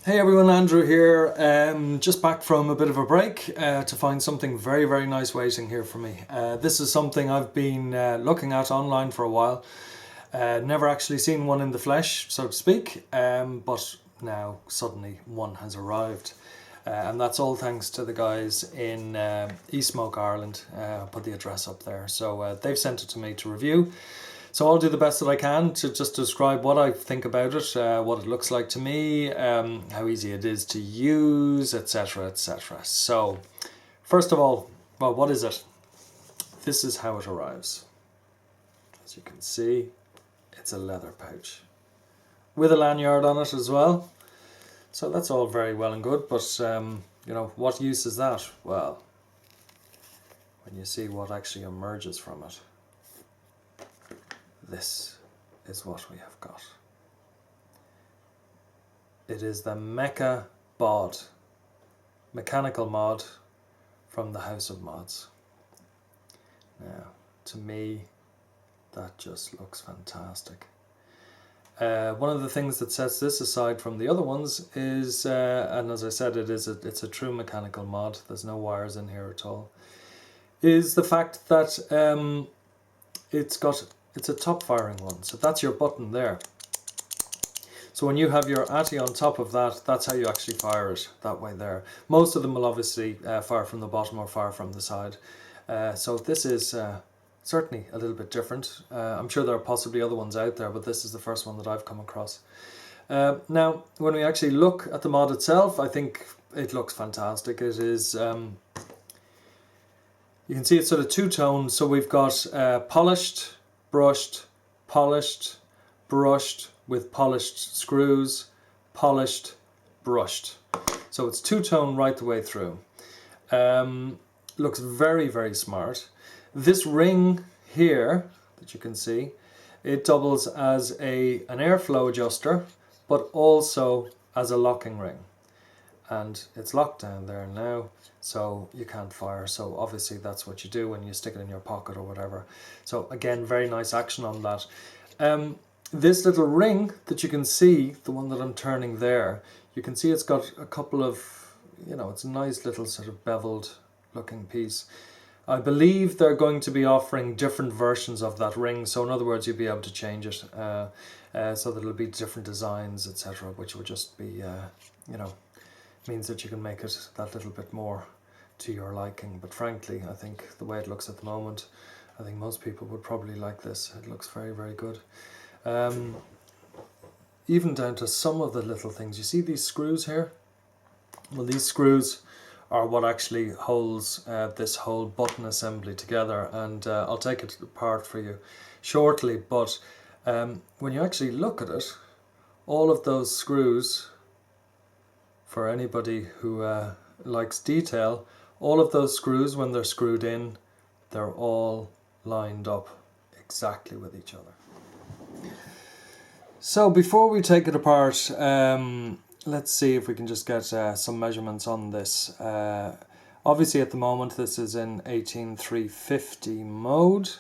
Hey everyone, Andrew here. Just back from a bit of a break to find something very, very nice waiting here for me. This is something I've been looking at online for a while. Never actually seen one in the flesh, so to speak, but now suddenly one has arrived. And that's all thanks to the guys in eSmoke Ireland. Put the address up there. So they've sent it to me to review. So I'll do the best that I can to just describe what I think about it, what it looks like to me, how easy it is to use, etc, etc. So, first of all, well, what is it? This is how it arrives. As you can see, it's a leather pouch with a lanyard on it as well. So that's all very well and good, but you know, what use is that? Well, when you see what actually emerges from it. This is what we have got. It is the Mecca Bod, mechanical mod from the House of Mods. Now, to me, that just looks fantastic. One of the things that sets this aside from the other ones is, and as I said, it's a true mechanical mod. There's no wires in here at all. Is the fact that it's a top firing one, so that's your button there. So when you have your Ati on top of that, that's how you actually fire it, that way there. Most of them will obviously fire from the bottom or fire from the side. So this is certainly a little bit different. I'm sure there are possibly other ones out there, but this is the first one that I've come across. Now, when we actually look at the mod itself, I think it looks fantastic. It is... you can see it's sort of two-tone, so we've got polished, brushed, polished, brushed with polished screws, polished, brushed. So it's two-tone right the way through. Looks very, very smart. This ring here that you can see, it doubles as an airflow adjuster, but also as a locking ring. And it's locked down there now, so you can't fire. So obviously that's what you do when you stick it in your pocket or whatever. So again, very nice action on that. This little ring that you can see, the one that I'm turning there, you can see it's got a couple of, you know, it's a nice little sort of beveled looking piece. I believe they're going to be offering different versions of that ring. So in other words, you'll be able to change it so that it'll be different designs, etc., which will just be, you know, means that you can make it that little bit more to your liking. But frankly, I think the way it looks at the moment, I think most people would probably like this. It looks very, very good. Even down to some of the little things. You see these screws here? Well, these screws are what actually holds this whole button assembly together, and I'll take it apart for you shortly. But when you actually look at it, all of those screws, for anybody who likes detail, all of those screws, when they're screwed in, they're all lined up exactly with each other. So before we take it apart, let's see if we can just get some measurements on this. Obviously at the moment this is in 18350 mode,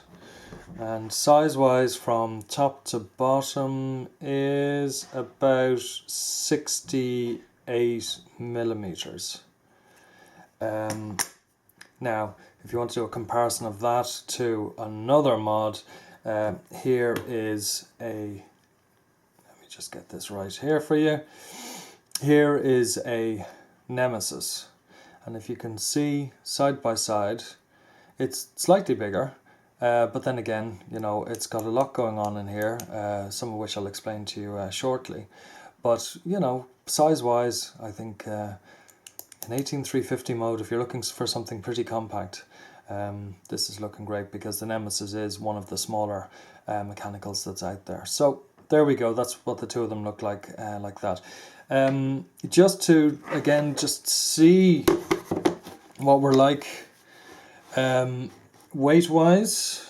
and size wise from top to bottom is about 68 millimeters. Now if you want to do a comparison of that to another mod, here is a, let me just get this right here for you. Here is a Nemesis, and if you can see side by side, it's slightly bigger, but then again, you know, it's got a lot going on in here, some of which I'll explain to you shortly. But you know, size wise, I think in 18350 mode, if you're looking for something pretty compact, this is looking great, because the Nemesis is one of the smaller mechanicals that's out there. So there we go, that's what the two of them look like that. Just to, again, just see what we're like weight-wise,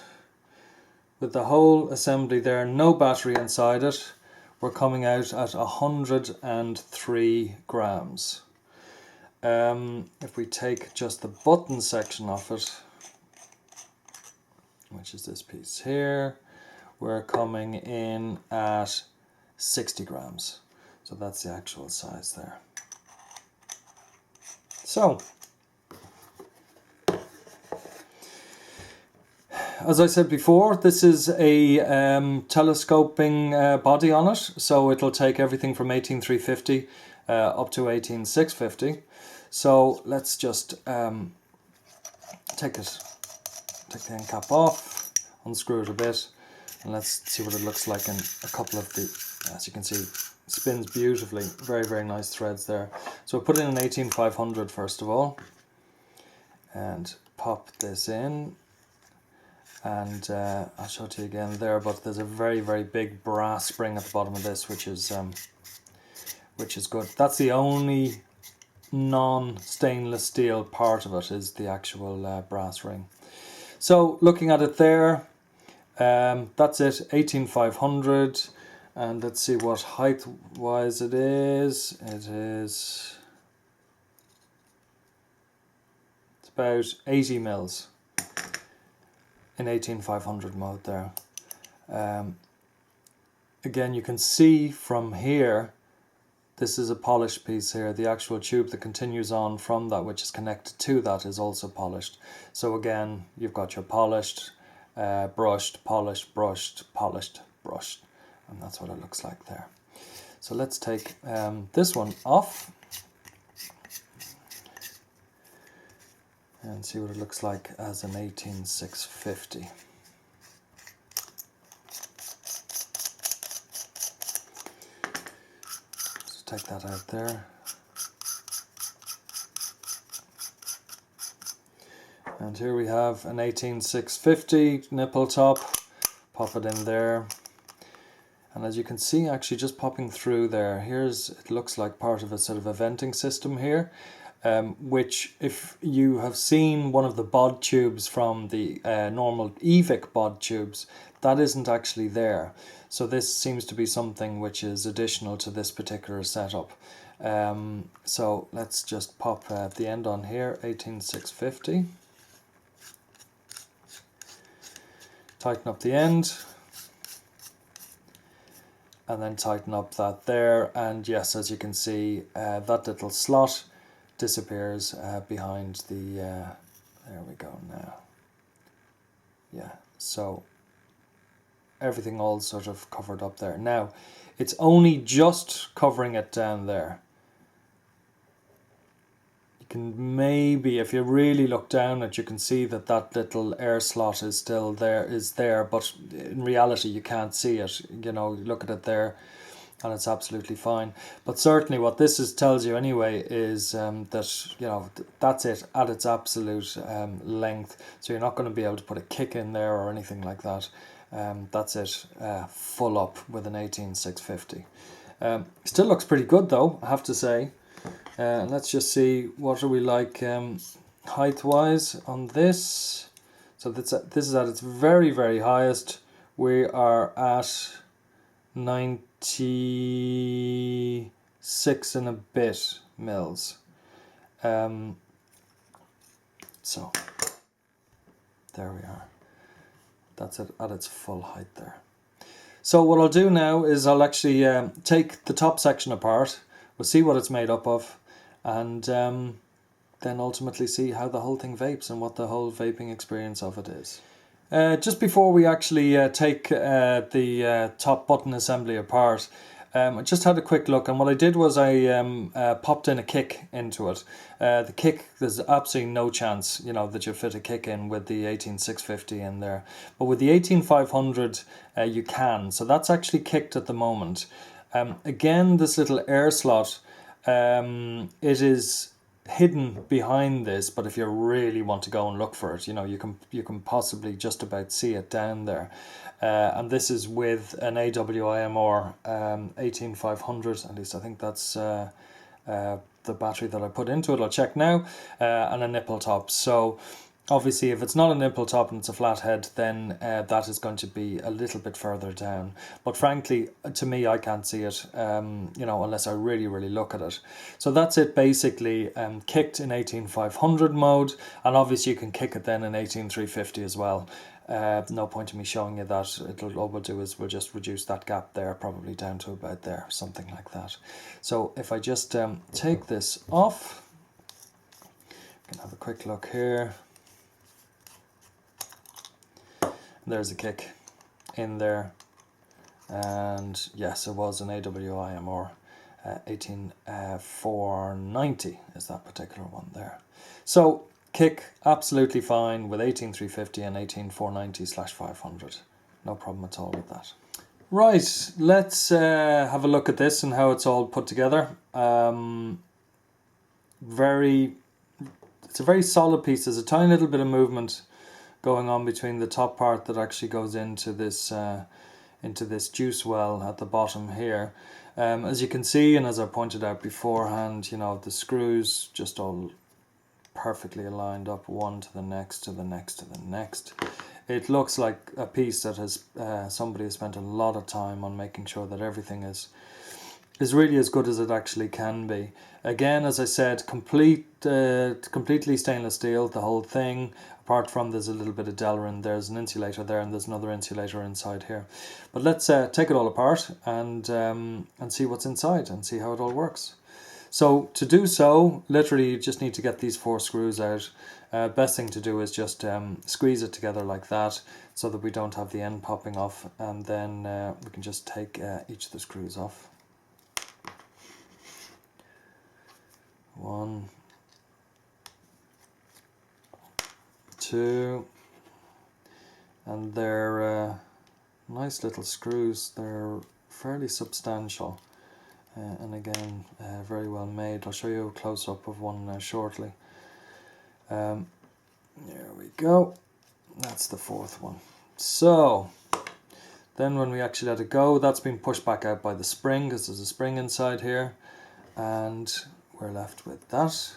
with the whole assembly there, no battery inside it, we're coming out at 103 grams. If we take just the button section off it, which is this piece here, we're coming in at 60 grams. So that's the actual size there. So, as I said before, this is a telescoping body on it, so it'll take everything from 18350 up to 18650. So let's just take the end cap off, unscrew it a bit, and let's see what it looks like in a couple of the, as you can see, spins beautifully, very, very nice threads there. So we'll put in an 18500 first of all, and pop this in, and I'll show it to you again there, but there's a very, very big brass spring at the bottom of this, which is good. That's the only non-stainless steel part of it, is the actual brass ring. So looking at it there, that's it, 18500, and let's see what height wise it is. It's about 80 mils in 18500 mode there. Again, you can see from here, this is a polished piece here. The actual tube that continues on from that, which is connected to that, is also polished. So again, you've got your polished, brushed, polished, brushed, polished, brushed, and that's what it looks like there. So let's take this one off and see what it looks like as an 18650. Take that out there. And here we have an 18650 nipple top. Pop it in there. And as you can see, actually just popping through there, it looks like part of a sort of a venting system here, which if you have seen one of the bod tubes from the normal eVic bod tubes, that isn't actually there. So this seems to be something which is additional to this particular setup. So let's just pop the end on here, 18650. Tighten up the end. And then tighten up that there. And yes, as you can see, that little slot disappears behind the, there we go now. Yeah, so everything all sort of covered up there. Now, it's only just covering it down there. You can maybe, if you really look down it, you can see that that little air slot is still there, but in reality you can't see it. You know, you look at it there and it's absolutely fine. But certainly what this tells you anyway is that, you know, that's it at its absolute length. So you're not going to be able to put a kick in there or anything like that. That's it, full up with an 18650. Still looks pretty good though, I have to say. Let's just see, what are we like height wise on this. So this is at its very, very highest. We are at 96 and a bit mils. So there we are. That's it at its full height there. So what I'll do now is I'll actually take the top section apart. We'll see what it's made up of, and then ultimately see how the whole thing vapes and what the whole vaping experience of it is. Just before we actually take the top button assembly apart, I just had a quick look, and what I did was I popped in a kick into it. The kick, there's absolutely no chance, you know, that you fit a kick in with the 18650 in there. But with the 18500, you can. So that's actually kicked at the moment. Again, this little air slot, it is hidden behind this, but if you really want to go and look for it, you know, you can possibly just about see it down there. And this is with an AWIMR 18500, at least I think that's the battery that I put into it. I'll check now, and a nipple top. So Obviously, if it's not a nipple top and it's a flat head, then that is going to be a little bit further down. But frankly, to me, I can't see it, you know, unless I really, really look at it. So that's it, basically, kicked in 18500 mode, and obviously you can kick it then in 18350 as well. No point in me showing you that. All we'll do is we'll just reduce that gap there, probably down to about there, something like that. So if I just take this off, we can have a quick look here. There's a kick in there, and yes, it was an AWIMR 18490 is that particular one there. So kick absolutely fine with 18350 and 18490/500, no problem at all with that. Right, let's have a look at this and how it's all put together. It's a very solid piece. There's a tiny little bit of movement going on between the top part that actually goes into this juice well at the bottom here. As you can see, and as I pointed out beforehand, you know, the screws just all perfectly aligned up, one to the next, to the next, to the next. It looks like a piece that has somebody has spent a lot of time on making sure that everything is really as good as it actually can be. Again, as I said, completely stainless steel, the whole thing. Apart from there's a little bit of Delrin, there's an insulator there, and there's another insulator inside here. But let's take it all apart and see what's inside and see how it all works. So to do so, literally you just need to get these 4 screws out. Best thing to do is just squeeze it together like that, so that we don't have the end popping off, and then we can just take each of the screws off. 1, 2, and they're nice little screws. They're fairly substantial, and again very well made. I'll show you a close-up of one shortly. There we go, that's the 4th one. So then when we actually let it go, that's been pushed back out by the spring, because there's a spring inside here, and we're left with that.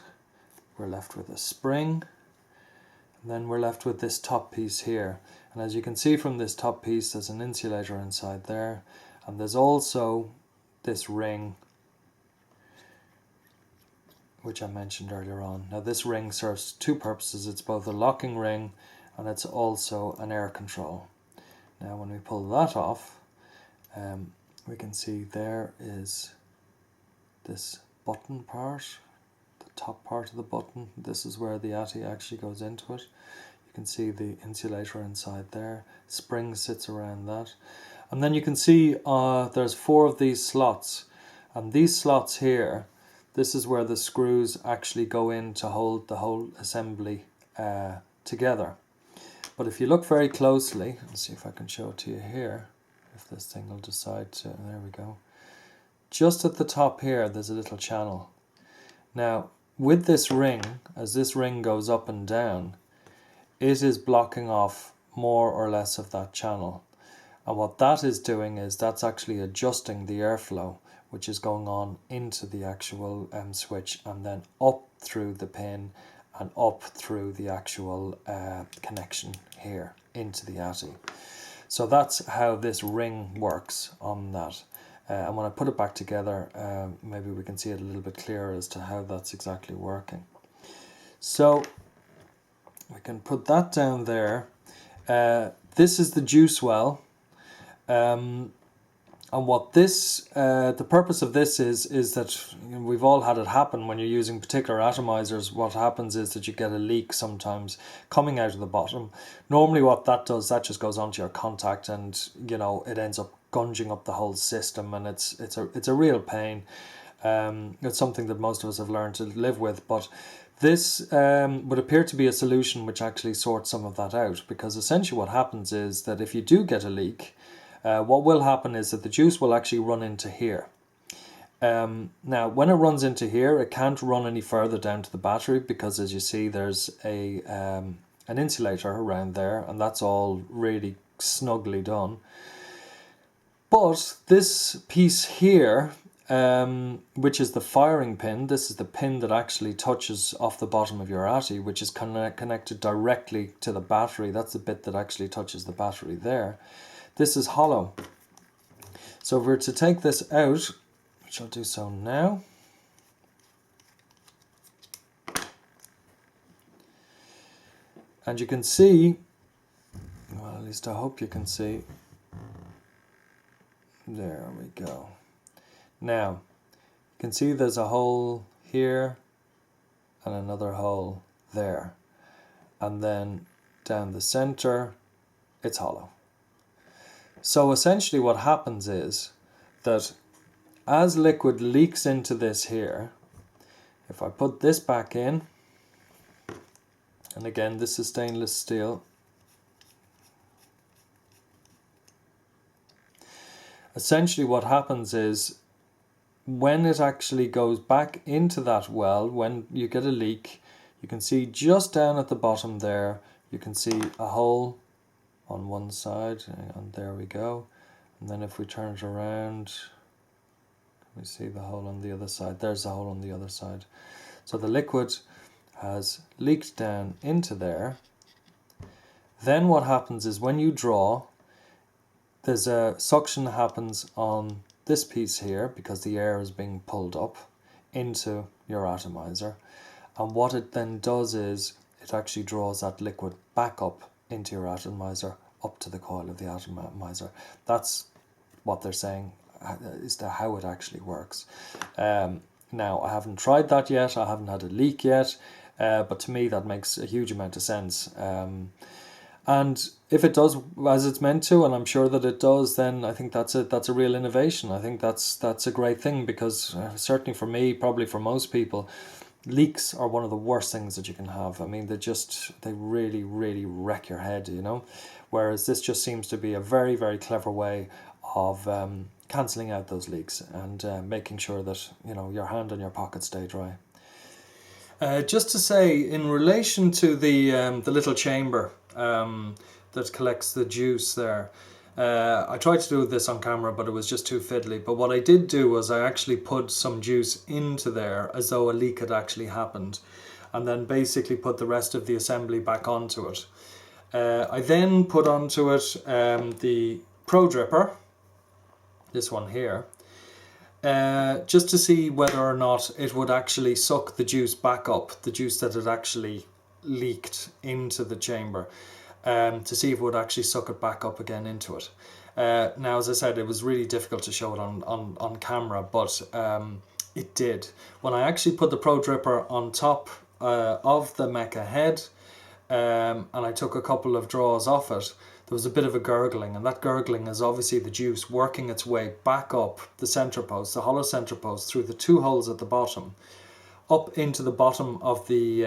We're left with a spring, and then we're left with this top piece here. And as you can see from this top piece, there's an insulator inside there, and there's also this ring, which I mentioned earlier on. Now this ring serves 2 purposes. It's both a locking ring and it's also an air control. Now when we pull that off, we can see there is this button part, the top part of the button. This is where the ATI actually goes into it. You can see the insulator inside there. Spring sits around that. And then you can see there's 4 of these slots. And these slots here, this is where the screws actually go in to hold the whole assembly together. But if you look very closely, let's see if I can show it to you here, if this thing will decide to, there we go. Just at the top here, there's a little channel. Now, with this ring, as this ring goes up and down, it is blocking off more or less of that channel. And what that is doing is that's actually adjusting the airflow, which is going on into the actual switch, and then up through the pin and up through the actual connection here into the ATI. So that's how this ring works on that. And when I put it back together, maybe we can see it a little bit clearer as to how that's exactly working. So we can put that down there. This is the juice well. And what this, the purpose of this is that, you know, we've all had it happen when you're using particular atomizers. What happens is that you get a leak sometimes coming out of the bottom. Normally what that does, that just goes onto your contact, and you know, it ends up gunging up the whole system, and it's a real pain. It's something that most of us have learned to live with, but this would appear to be a solution which actually sorts some of that out, because essentially what happens is that if you do get a leak, what will happen is that the juice will actually run into here. Now, when it runs into here, it can't run any further down to the battery, because as you see, there's an insulator around there, and that's all really snugly done. But this piece here which is the firing pin. This is the pin that actually touches off the bottom of your Ati, which is connected directly to the battery. That's the bit that actually touches the battery there. This is hollow. So if we're to take this out, which I'll do so now. And you can see, well, at least I hope you can see. There we go. Now, you can see there's a hole here and another hole there. And then down the center, it's hollow. So essentially what happens is that as liquid leaks into this here, if I put this back in, and again, this is stainless steel, essentially what happens is when it actually goes back into that well, when you get a leak, you can see just down at the bottom there, you can see a hole on one side, and there we go. And then if we turn it around, we see the hole on the other side. There's a hole on the other side. So the liquid has leaked down into there. Then what happens is when you draw, there's a suction that happens on this piece here because the air is being pulled up into your atomizer. And what it then does is it actually draws that liquid back up into your atomizer, up to the coil of the atomizer. That's what they're saying is to how it actually works. Now, I haven't tried that yet. I haven't had a leak yet. But to me, that makes a huge amount of sense. And if it does as it's meant to, and I'm sure that it does, then I think that's a real innovation. I think that's a great thing because certainly for me, probably for most people, leaks are one of the worst things that you can have. I mean, they really, really wreck your head, you know. Whereas this just seems to be a very, very clever way of cancelling out those leaks and making sure that, you know, your hand and your pocket stay dry. Just to say, in relation to the little chamber that collects the juice there, I tried to do this on camera, but it was just too fiddly. But what I did do was I actually put some juice into there as though a leak had actually happened, and then basically put the rest of the assembly back onto it. I then put onto it the Pro Dripper, this one here, just to see whether or not it would actually suck the juice back up, the juice that had actually leaked into the chamber, to see if it would actually suck it back up again into it. Now, as I said, it was really difficult to show it on camera, but it did. When I actually put the Pro Dripper on top of the Mecca Head, and I took a couple of draws off it, there was a bit of a gurgling, and that gurgling is obviously the juice working its way back up the center post, the hollow center post, through the two holes at the bottom, up into the bottom of the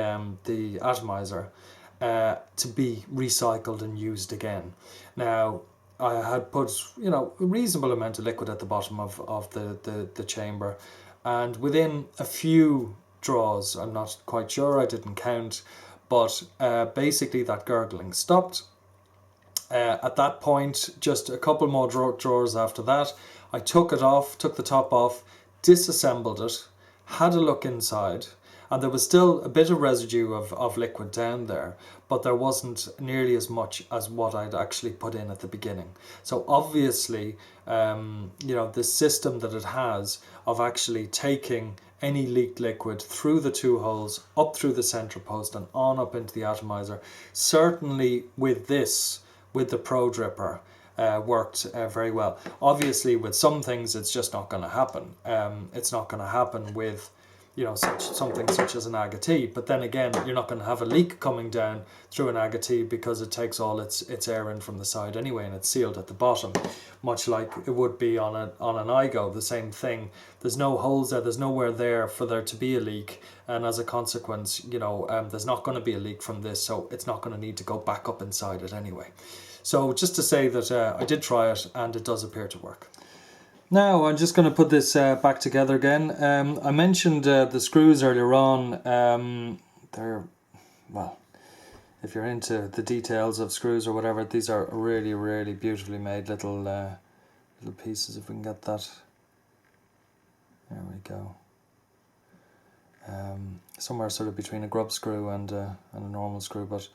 atomizer, to be recycled and used again. Now, I had put, you know, a reasonable amount of liquid at the bottom of the chamber, and within a few draws, I'm not quite sure, I didn't count, but basically that gurgling stopped. At that point, just a couple more drawers after that, I took it off, took the top off, disassembled it, had a look inside, and there was still a bit of residue of liquid down there, but there wasn't nearly as much as what I'd actually put in at the beginning. So obviously, you know, the system that it has of actually taking any leaked liquid through the two holes, up through the center post and on up into the atomizer, certainly with this, with the Pro Dripper, worked very well. Obviously, with some things, it's just not going to happen. It's not going to happen with, you know, something such as an agate. But then again, you're not going to have a leak coming down through an agate because it takes all its air in from the side anyway, and it's sealed at the bottom, much like it would be on an IGO. The same thing. There's no holes there. There's nowhere there for there to be a leak, and as a consequence, you know, there's not going to be a leak from this, so it's not going to need to go back up inside it anyway. So just to say that I did try it, and it does appear to work. Now I'm just going to put this back together again. I mentioned the screws earlier on. They're, well, if you're into the details of screws or whatever, these are really, really beautifully made little pieces, if we can get that There we go. Somewhere sort of between a grub screw and a normal screw, but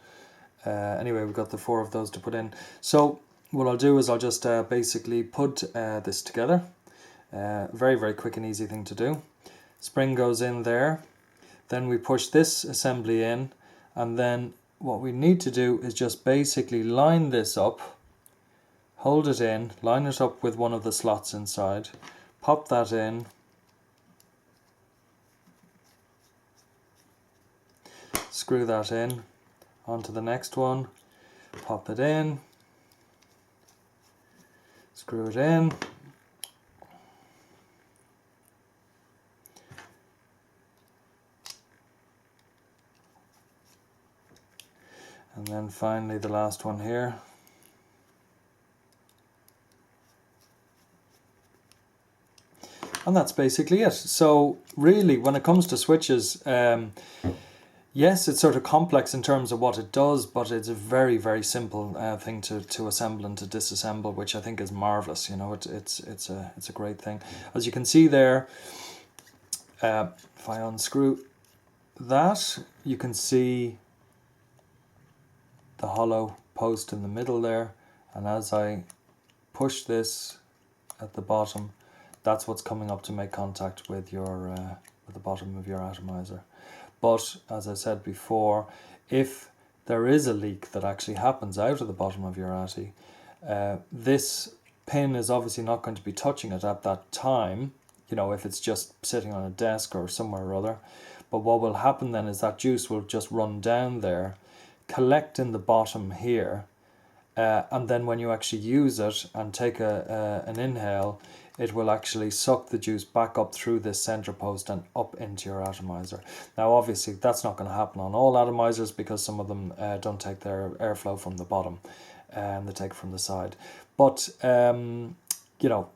anyway, we've got the 4 of those to put in. So what I'll do is I'll just basically put this together. Very, very quick and easy thing to do. Spring goes in there, then we push this assembly in, and then what we need to do is just basically line this up, hold it in, line it up with one of the slots inside, pop that in, screw that in, onto the next one, pop it in, screw it in, and then finally the last one here. And that's basically it. So really, when it comes to switches, yes, it's sort of complex in terms of what it does, but it's a very, very simple thing to assemble and to disassemble, which I think is marvelous. You know, it's a great thing. As you can see there, if I unscrew that, you can see the hollow post in the middle there, and as I push this at the bottom, that's what's coming up to make contact with your with the bottom of your atomizer. But as I said before, if there is a leak that actually happens out of the bottom of your ATI, this pin is obviously not going to be touching it at that time, you know, if it's just sitting on a desk or somewhere or other. But what will happen then is that juice will just run down there, collect in the bottom here, and then when you actually use it and take an inhale, it will actually suck the juice back up through this center post and up into your atomizer. Now obviously that's not going to happen on all atomizers, because some of them don't take their airflow from the bottom, and they take it from the side. But you know,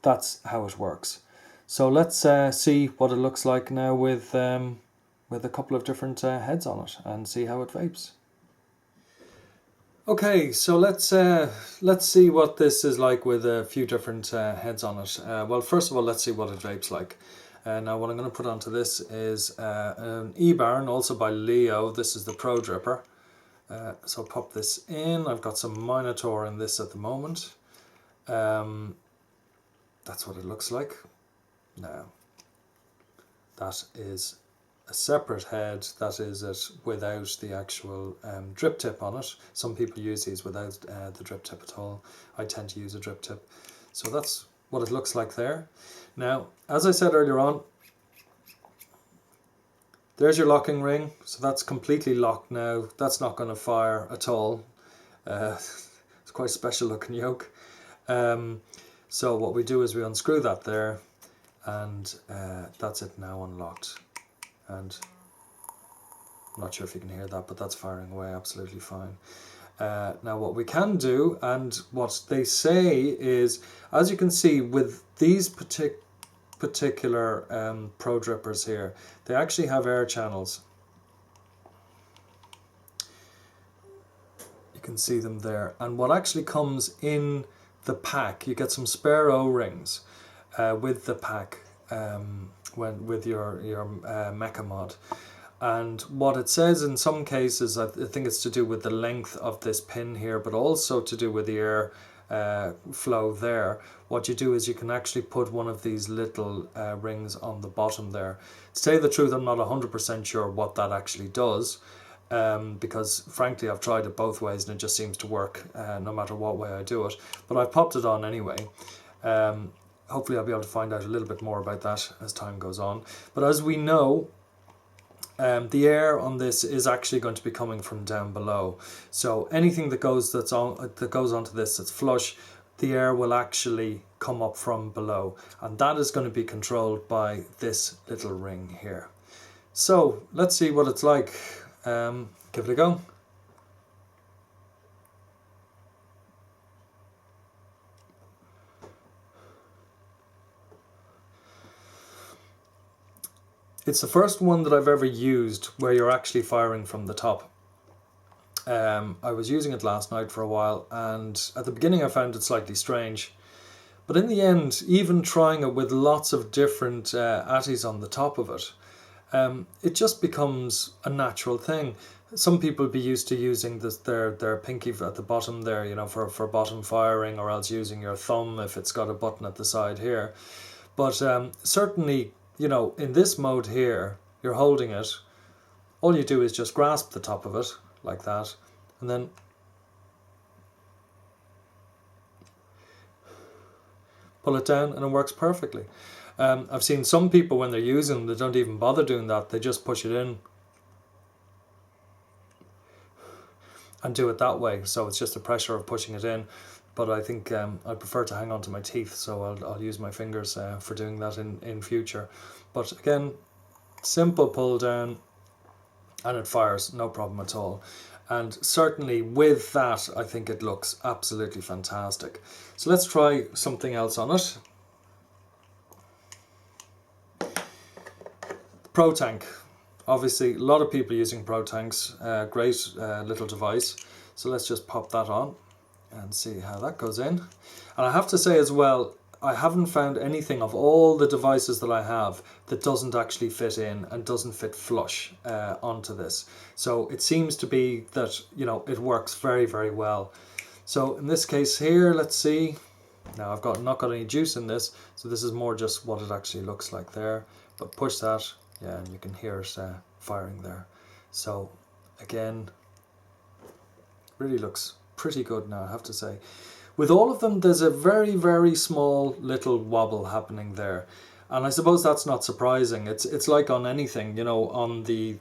that's how it works. So let's see what it looks like now with a couple of different heads on it, and see how it vapes. Okay, so let's see what this is like with a few different heads on it. Well, first of all, let's see what it vapes like. Now what I'm going to put onto this is an E-Barn, also by Leo. This is the Pro Dripper. So pop this in. I've got some Minotaur in this at the moment. That's what it looks like. Now, that is a separate head. That is it without the actual drip tip on it. Some people use these without the drip tip at all. I tend to use a drip tip. So that's what it looks like there. Now, as I said earlier on, there's your locking ring. So that's completely locked now. That's not going to fire at all. It's quite a special looking yoke. So what we do is we unscrew that there, and that's it now unlocked. And I'm not sure if you can hear that, but that's firing away absolutely fine. Now what we can do, and what they say is, as you can see with these particular Pro Drippers here, they actually have air channels. You can see them there. And what actually comes in the pack, you get some spare O-rings with the pack. With your Mecca Mod, and what it says in some cases, I think it's to do with the length of this pin here, but also to do with the air flow there. What you do is you can actually put one of these little rings on the bottom there. To tell you the truth, I'm not 100% sure what that actually does, because frankly I've tried it both ways and it just seems to work no matter what way I do it, but I've popped it on anyway. Hopefully I'll be able to find out a little bit more about that as time goes on. But as we know, the air on this is actually going to be coming from down below. So anything that goes onto this that's flush, the air will actually come up from below, and that is going to be controlled by this little ring here. So let's see what it's like. Give it a go. It's the first one that I've ever used where you're actually firing from the top. I was using it last night for a while, and at the beginning I found it slightly strange, But in the end, even trying it with lots of different Atties on the top of it, it just becomes a natural thing. Some people be used to using their pinky at the bottom there, you know, for bottom firing, or else using your thumb if it's got a button at the side here. But certainly, you know, in this mode here, you're holding it. All you do is just grasp the top of it like that, and then pull it down, and it works perfectly. I've seen some people when they're using them, they don't even bother doing that. They just push it in and do it that way. So it's just the pressure of pushing it in. But I think I prefer to hang on to my teeth, so I'll use my fingers for doing that in future. But again, simple pull down, and it fires, no problem at all. And certainly with that, I think it looks absolutely fantastic. So let's try something else on it. Pro Tank. Obviously, a lot of people using Pro Tanks. Great little device. So let's just pop that on and see how that goes in. And I have to say as well, I haven't found anything of all the devices that I have that doesn't actually fit in and doesn't fit flush onto this. So it seems to be that, you know, it works very, very well. So in this case here, let's see. Now I've not got any juice in this, so this is more just what it actually looks like there. But push that, yeah, and you can hear it firing there. So again, really looks pretty good now, I have to say. With all of them, there's a very, very small little wobble happening there. And I suppose that's not surprising. It's like on anything, you know, on the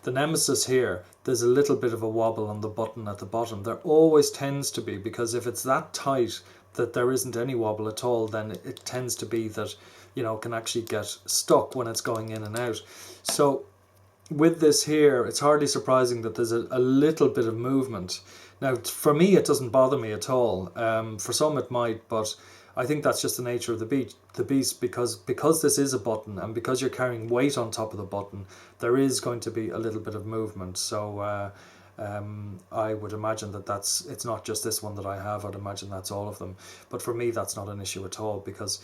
Nemesis here, there's a little bit of a wobble on the button at the bottom. There always tends to be, because if it's that tight that there isn't any wobble at all, then it tends to be that, you know, can actually get stuck when it's going in and out. So with this here, it's hardly surprising that there's a little bit of movement. Now, for me, it doesn't bother me at all. For some it might, but I think that's just the nature of the beast, because this is a button, and because you're carrying weight on top of the button, there is going to be a little bit of movement. So I would imagine that it's not just this one that I have. I'd imagine that's all of them. But for me, that's not an issue at all, because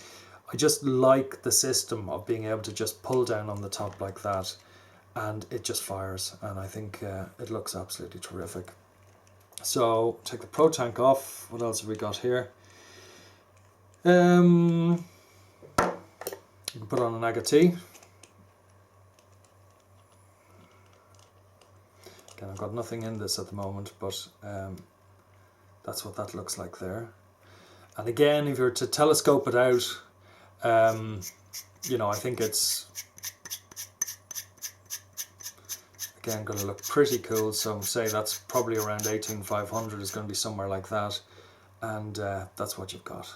I just like the system of being able to just pull down on the top like that, and it just fires. And I think it looks absolutely terrific. So take the Pro Tank off. What else have we got here? You can put on an Agati. Again, I've got nothing in this at the moment, but that's what that looks like there. And again, if you were to telescope it out, you know, I think it's again going to look pretty cool. So say that's probably around 18,500 is going to be somewhere like that, and that's what you've got.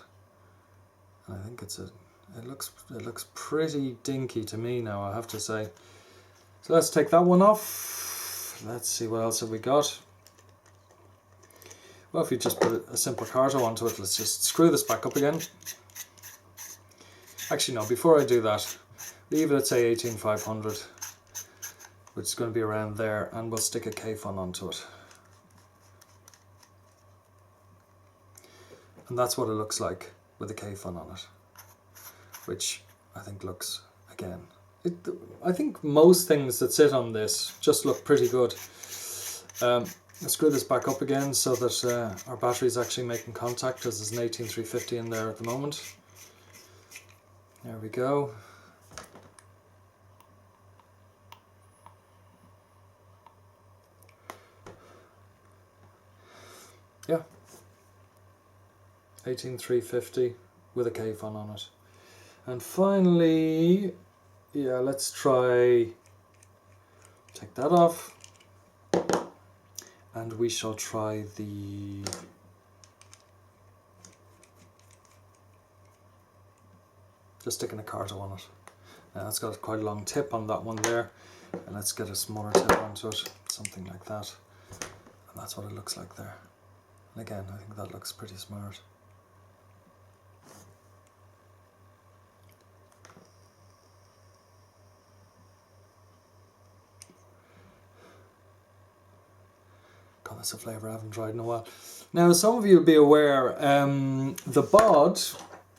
And I think it looks pretty dinky to me now, I have to say. So let's take that one off. Let's see, what else have we got. Well, if you just put a simple carto onto it, let's just screw this back up again. Actually no, before I do that, leave it at say 18,500, which is going to be around there, and we'll stick a K-Fun onto it. And that's what it looks like with a K-Fun on it, which I think looks, again, I think most things that sit on this just look pretty good. Let's screw this back up again so that our battery is actually making contact, because there's an 18350 in there at the moment. There we go. Yeah, 18350 with a K-Fun on it. And finally, yeah, let's try, take that off, and we shall try the just sticking a carto on it. It's got quite a long tip on that one there, and let's get a smaller tip onto it, something like that, and that's what it looks like there. And again, I think that looks pretty smart. God, that's a flavour I haven't tried in a while. Now, some of you will be aware, the bod,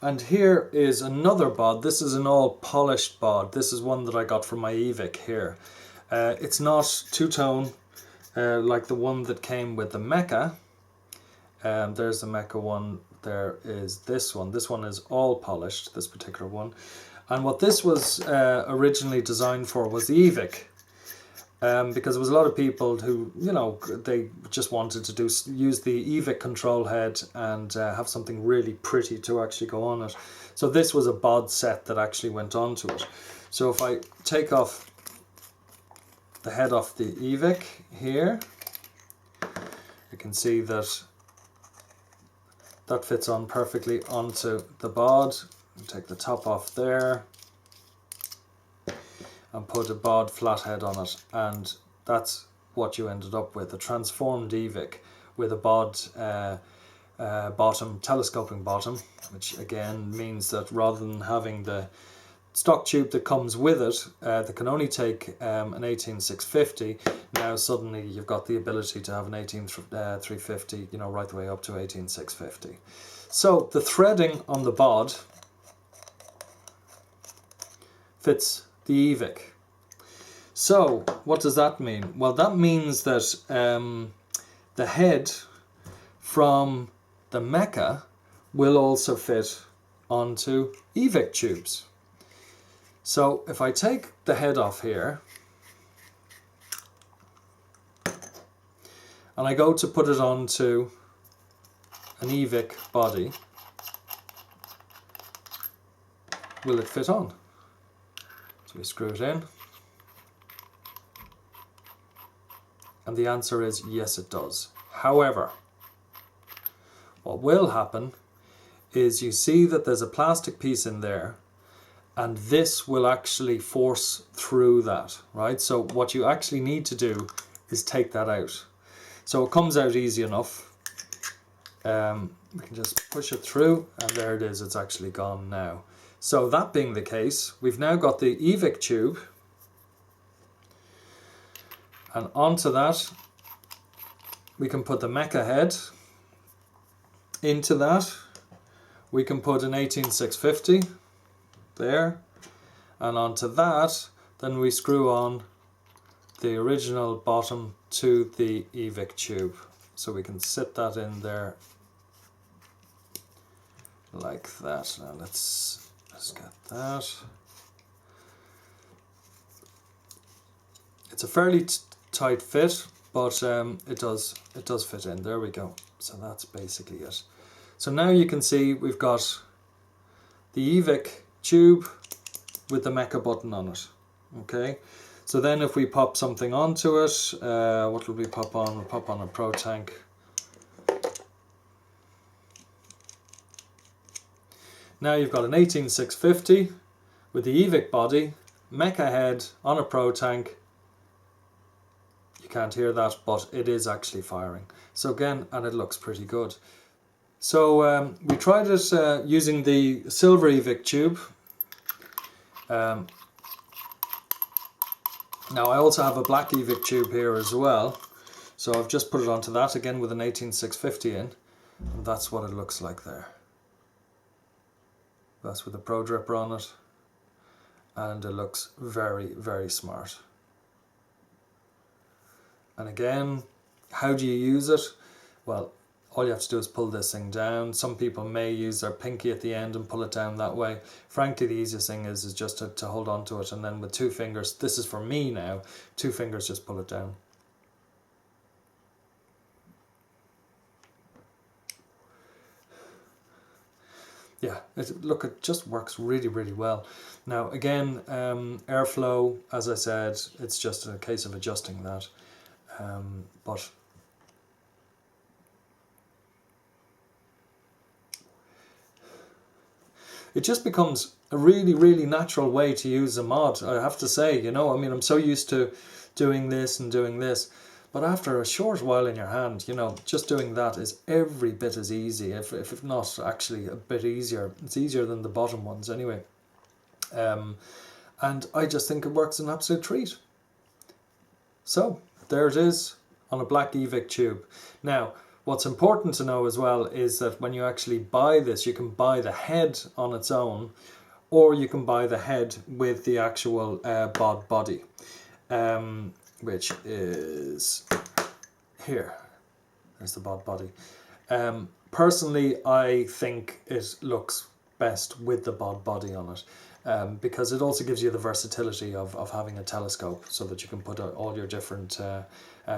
and here is another bod. This is an all polished bod. This is one that I got from my eVic here. It's not two-tone like the one that came with the Mecca. There's the Mecca one. There is this one. This one is all polished, this particular one. And what this was originally designed for was the eVic. Because there was a lot of people who, you know, they just wanted to use the eVic control head and have something really pretty to actually go on it. So this was a bod set that actually went onto it. So if I take off the head off the eVic here, you can see that that fits on perfectly onto the bod. Take the top off there and put a bod flathead on it, and that's what you ended up with, a transformed eVic with a bod bottom, telescoping bottom, which again means that rather than having the stock tube that comes with it that can only take an 18650, now suddenly you've got the ability to have an 18350, you know, right the way up to 18650. So the threading on the bod fits the eVic. So what does that mean? Well, that means that the head from the Mecca will also fit onto eVic tubes. So if I take the head off here and I go to put it onto an eVic body, will it fit on? So we screw it in, and the answer is yes, it does. However, what will happen is you see that there's a plastic piece in there, and this will actually force through that, right? So what you actually need to do is take that out. So it comes out easy enough. We can just push it through, and there it is, it's actually gone now. So that being the case, we've now got the eVic tube, and onto that we can put the Mecca head. Into that we can put an 18650 there, and onto that then we screw on the original bottom to the eVic tube. So we can sit that in there like that. Now let's get that. It's a fairly tight fit, but it does fit in. There we go. So that's basically it. So now you can see we've got the eVic tube with the Mecca button on it. Okay. So then if we pop something onto it, what will we pop on? We'll pop on a Pro Tank. Now you've got an 18650 with the eVic body, Mecca head on a Pro Tank. You can't hear that, but it is actually firing. So again, and it looks pretty good. So we tried it using the silver eVic tube. Now I also have a black eVic tube here as well. So I've just put it onto that again with an 18650 in, and that's what it looks like there. That's with a Pro Dripper on it, and it looks very, very smart. And again, how do you use it? Well, all you have to do is pull this thing down. Some people may use their pinky at the end and pull it down that way. Frankly, the easiest thing is just to hold on to it, and then with 2 fingers, this is for me now, 2 fingers just pull it down. Yeah, look, it just works really, really well. Now again, airflow, as I said, it's just a case of adjusting that. But it just becomes a really, really natural way to use a mod, I have to say. You know, I mean, I'm so used to doing this and doing this, but after a short while in your hand, you know, just doing that is every bit as easy, if not actually a bit easier. It's easier than the bottom ones anyway. And I just think it works an absolute treat. So there it is on a black eVic tube. Now, what's important to know as well is that when you actually buy this, you can buy the head on its own, or you can buy the head with the actual bod body, which is here. There's the bod body. Personally, I think it looks best with the bod body on it, because it also gives you the versatility of having a telescope, so that you can put all your different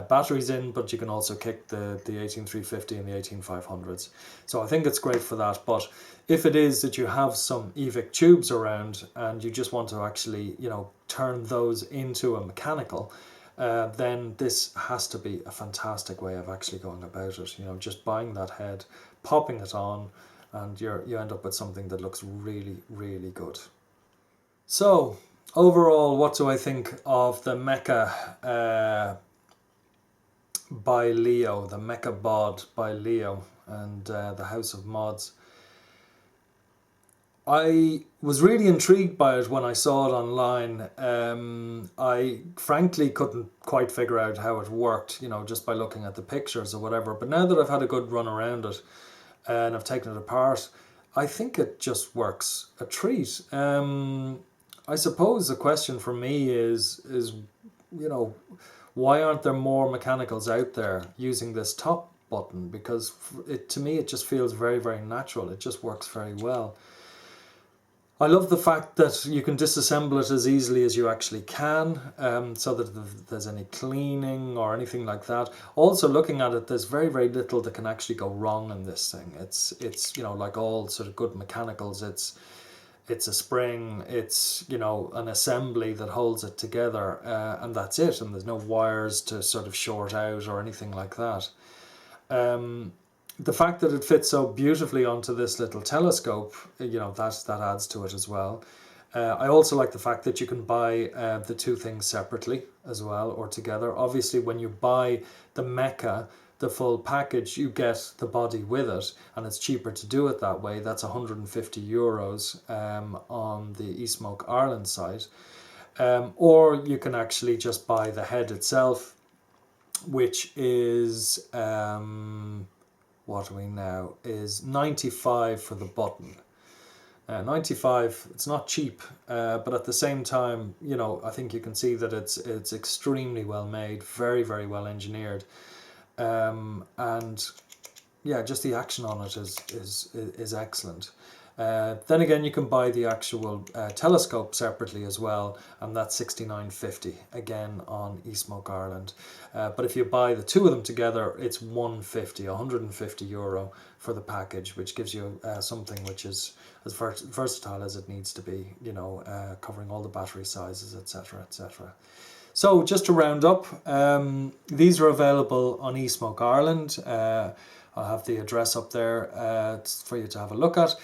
batteries in, but you can also kick the 18350 and the 18500s. So I think it's great for that. But if it is that you have some eVic tubes around and you just want to actually, you know, turn those into a mechanical, then this has to be a fantastic way of actually going about it. You know, just buying that head, popping it on, and you end up with something that looks really, really good. So overall, what do I think of the Mecca by Leo, the Mecca Bod by Leo, and the House of Mods? I was really intrigued by it when I saw it online. I frankly couldn't quite figure out how it worked, you know, just by looking at the pictures or whatever. But now that I've had a good run around it and I've taken it apart, I think it just works a treat. I suppose the question for me is, you know, why aren't there more mechanicals out there using this top button? Because to me, it just feels very, very natural. It just works very well. I love the fact that you can disassemble it as easily as you actually can, so that if there's any cleaning or anything like that. Also, looking at it, there's very, very little that can actually go wrong in this thing. It's you know, like all sort of good mechanicals, it's a spring, it's, you know, an assembly that holds it together, and that's it. And there's no wires to sort of short out or anything like that. The fact that it fits so beautifully onto this little telescope, you know, that adds to it as well. I also like the fact that you can buy the two things separately as well, or together. Obviously, when you buy the Mecca, the full package, you get the body with it, and it's cheaper to do it that way. That's 150 euros on the eSmoke Ireland site. Or you can actually just buy the head itself, which is, what are we now, is 95 for the button. 95, it's not cheap, but at the same time, you know, I think you can see that it's extremely well made, very, very well engineered. And yeah, just the action on it is excellent. Then again, you can buy the actual telescope separately as well, and that's 69.50 again on eSmoke Ireland. But if you buy the two of them together, it's 150 euro for the package, which gives you something which is as versatile as it needs to be, you know, covering all the battery sizes, etc., etc. So just to round up, these are available on eSmoke Ireland. I'll have the address up there for you to have a look at.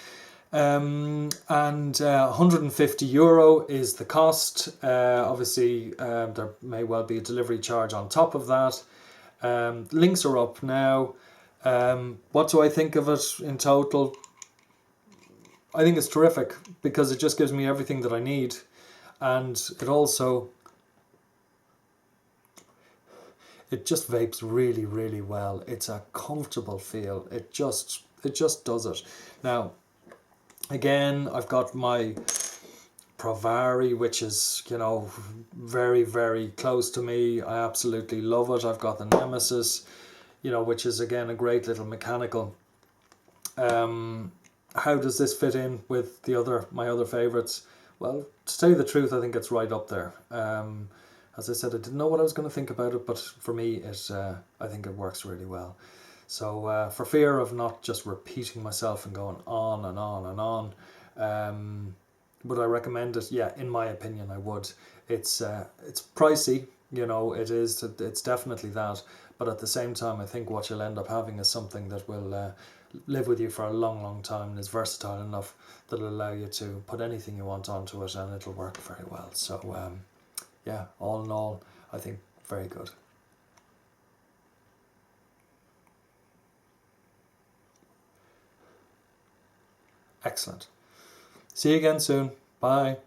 And 150 euro is the cost. Obviously, there may well be a delivery charge on top of that. Links are up now. What do I think of it in total? I think it's terrific, because it just gives me everything that I need, and it also, it just vapes really, really well. It's a comfortable feel. It just does it. Now, again, I've got my Provari, which is, you know, very, very close to me. I absolutely love it. I've got the Nemesis, you know, which is again a great little mechanical. How does this fit in with my other favorites? Well, to tell you the truth, I think it's right up there. As I said, I didn't know what I was going to think about it, but for me, I think it works really well. So for fear of not just repeating myself and going on and on and on, would I recommend it? Yeah, in my opinion, I would. It's pricey, you know, it's definitely that. But at the same time, I think what you'll end up having is something that will live with you for a long, long time, and is versatile enough that it'll allow you to put anything you want onto it, and it'll work very well. So yeah, all in all, I think very good. Excellent. See you again soon. Bye.